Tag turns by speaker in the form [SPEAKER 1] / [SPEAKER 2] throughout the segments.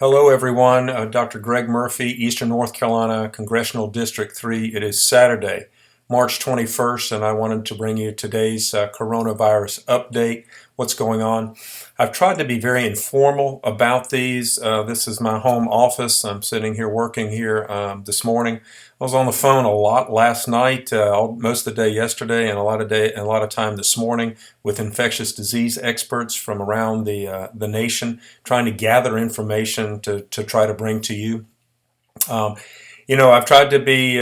[SPEAKER 1] Hello, everyone. Dr. Greg Murphy, Eastern North Carolina, Congressional District 3. It is Saturday, March 21st, and I wanted to bring you today's coronavirus update, what's going on. I've tried to be very informal about these. This is my home office. I'm sitting here working here this morning. I was on the phone a lot last night, most of the day yesterday, and a lot of time this morning with infectious disease experts from around the nation, trying to gather information to try to bring to you. I've tried to be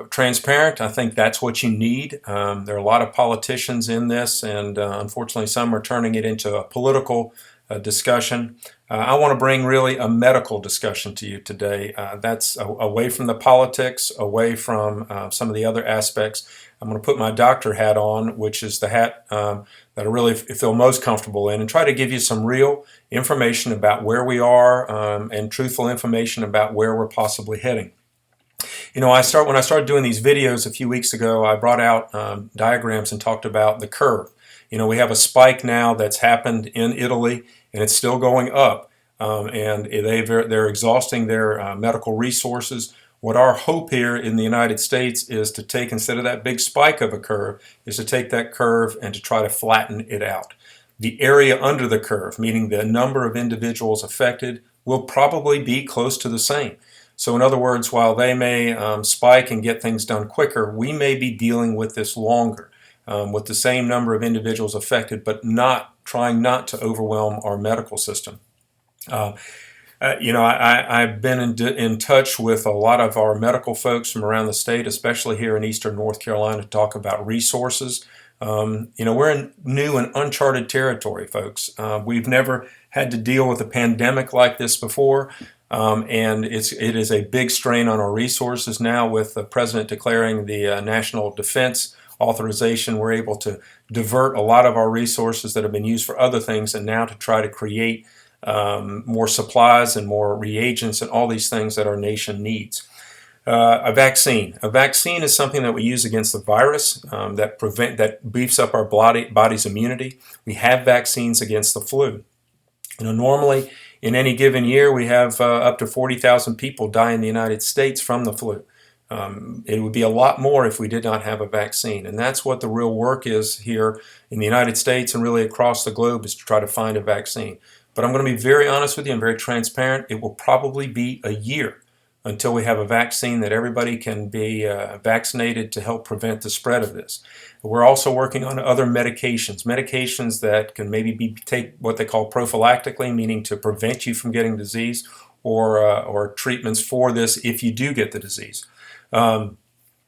[SPEAKER 1] transparent. I think that's what you need. There are a lot of politicians in this, and unfortunately, some are turning it into a political discussion. I want to bring really a medical discussion to you today. That's away from the politics, away from some of the other aspects. I'm going to put my doctor hat on, which is the hat that I really feel most comfortable in, and try to give you some real information about where we are and truthful information about where we're possibly heading. When I started doing these videos a few weeks ago, I brought out diagrams and talked about the curve. We have a spike now that's happened in Italy, and it's still going up, and they're exhausting their medical resources. What our hope here in the United States is to take, instead of that big spike of a curve, is to take that curve and to try to flatten it out. The area under the curve, meaning the number of individuals affected, will probably be close to the same. So in other words, while they may spike and get things done quicker, we may be dealing with this longer, with the same number of individuals affected, but trying not to overwhelm our medical system. I've been in touch with a lot of our medical folks from around the state, especially here in Eastern North Carolina, to talk about resources. We're in new and uncharted territory, folks. We've never had to deal with a pandemic like this before. And it is a big strain on our resources now. With the president declaring the national defense authorization, we're able to divert a lot of our resources that have been used for other things, and now to try to create more supplies and more reagents and all these things that our nation needs. A vaccine. A vaccine is something that we use against the virus that beefs up our body's immunity. We have vaccines against the flu. Normally, in any given year, we have up to 40,000 people die in the United States from the flu. It would be a lot more if we did not have a vaccine. And that's what the real work is here in the United States and really across the globe, is to try to find a vaccine. But I'm going to be very honest with you and very transparent. It will probably be a year until we have a vaccine that everybody can be vaccinated to help prevent the spread of this. We're also working on other medications that can maybe take what they call prophylactically, meaning to prevent you from getting disease, or treatments for this if you do get the disease.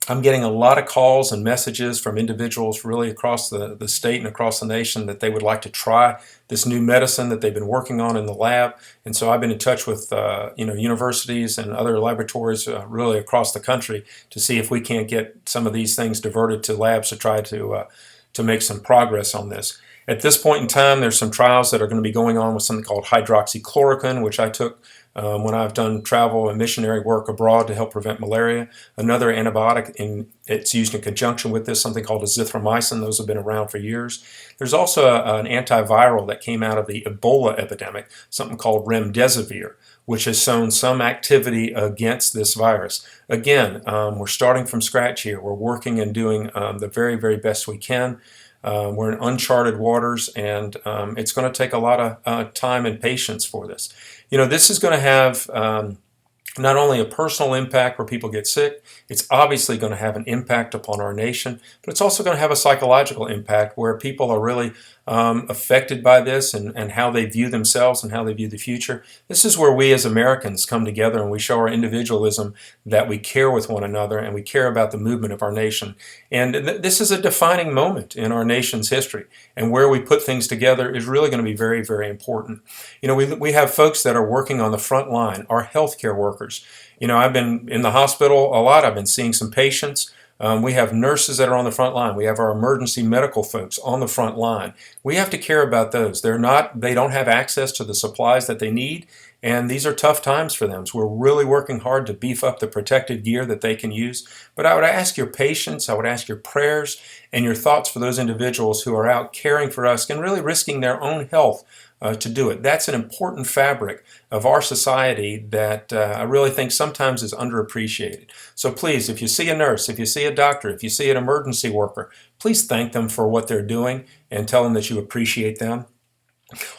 [SPEAKER 1] I'm getting a lot of calls and messages from individuals really across the state and across the nation that they would like to try this new medicine that they've been working on in the lab. And so I've been in touch with universities and other laboratories really across the country to see if we can't get some of these things diverted to labs to try to make some progress on this. At this point in time, there's some trials that are going to be going on with something called hydroxychloroquine, which I took when I've done travel and missionary work abroad to help prevent malaria. Another antibiotic, it's used in conjunction with this, something called azithromycin. Those have been around for years. There's also an antiviral that came out of the Ebola epidemic, something called remdesivir, which has shown some activity against this virus. Again, we're starting from scratch here. We're working and doing the very, very best we can. We're in uncharted waters, and it's going to take a lot of time and patience for this. This is going to have not only a personal impact where people get sick, it's obviously going to have an impact upon our nation, but it's also going to have a psychological impact where people are really affected by this and how they view themselves and how they view the future. This is where we as Americans come together and we show our individualism, that we care with one another and we care about the movement of our nation. And this is a defining moment in our nation's history, and where we put things together is really going to be very, very important. We have folks that are working on the front line, our healthcare workers. I've been in the hospital a lot. I've been seeing some patients. We have nurses that are on the front line. We have our emergency medical folks on the front line. We have to care about those. They don't have access to the supplies that they need, and these are tough times for them. So we're really working hard to beef up the protective gear that they can use. But I would ask your patience, I would ask your prayers and your thoughts for those individuals who are out caring for us and really risking their own health to do it. That's an important fabric of our society that I really think sometimes is underappreciated. So please, if you see a nurse, if you see a doctor, if you see an emergency worker, please thank them for what they're doing and tell them that you appreciate them.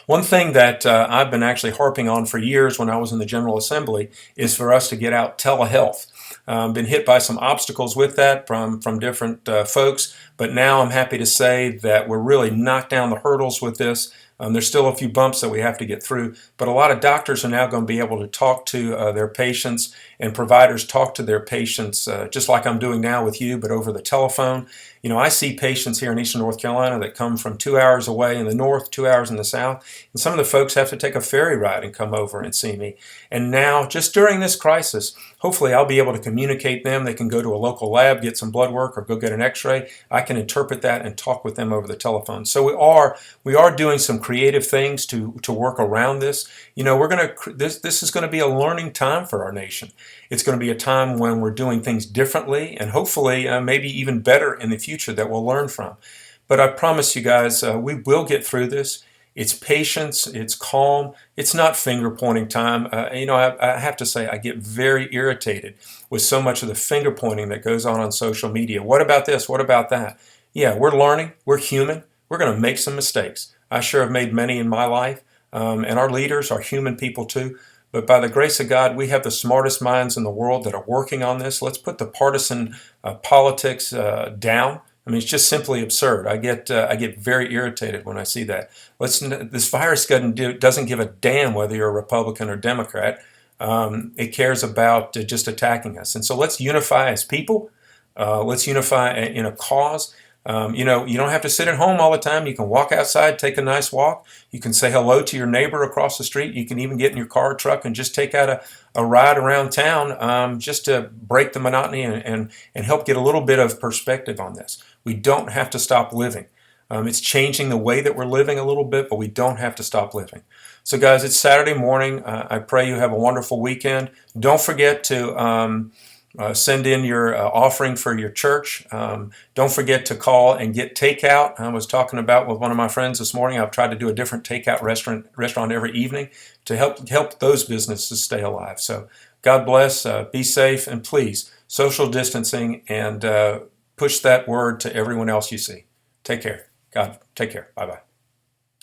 [SPEAKER 1] One thing that I've been actually harping on for years when I was in the General Assembly is for us to get out telehealth. Been hit by some obstacles with that from different folks, but now I'm happy to say that we're really knocked down the hurdles with this. There's still a few bumps that we have to get through, but a lot of doctors are now going to be able to talk to their patients, and providers talk to their patients just like I'm doing now with you, but over the telephone. You know, I see patients here in Eastern North Carolina that come from 2 hours away in the north, 2 hours in the south, and some of the folks have to take a ferry ride and come over and see me. And now, just during this crisis, hopefully I'll be able to communicate them. They can go to a local lab, get some blood work, or go get an x-ray. I can interpret that and talk with them over the telephone. So we are doing some creative things to work around this. You know, this is going to be a learning time for our nation. It's going to be a time when we're doing things differently and hopefully maybe even better in the future that we'll learn from. But I promise you guys, we will get through this. It's patience, it's calm, it's not finger pointing time. You know, I have to say I get very irritated with so much of the finger pointing that goes on social media. What about this? What about that? Yeah, we're learning, we're human, we're going to make some mistakes. I sure have made many in my life, and our leaders are human people too. But by the grace of God, we have the smartest minds in the world that are working on this. Let's put the partisan politics down. I mean, it's just simply absurd. I get very irritated when I see that. This virus doesn't give a damn whether you're a Republican or Democrat. It cares about just attacking us. And so let's unify as people. Let's unify in a cause. You know, you don't have to sit at home all the time. You can walk outside, take a nice walk. You can say hello to your neighbor across the street. You can even get in your car or truck and just take out a ride around town just to break the monotony and help get a little bit of perspective on this. We don't have to stop living. It's changing the way that we're living a little bit, but we don't have to stop living. So guys, it's Saturday morning. I pray you have a wonderful weekend. Don't forget to send in your offering for your church. Don't forget to call and get takeout. I was talking about with one of my friends this morning. I've tried to do a different takeout restaurant every evening to help those businesses stay alive. So God bless, be safe, and please, social distancing, and push that word to everyone else you see. Take care. God, take care. Bye-bye.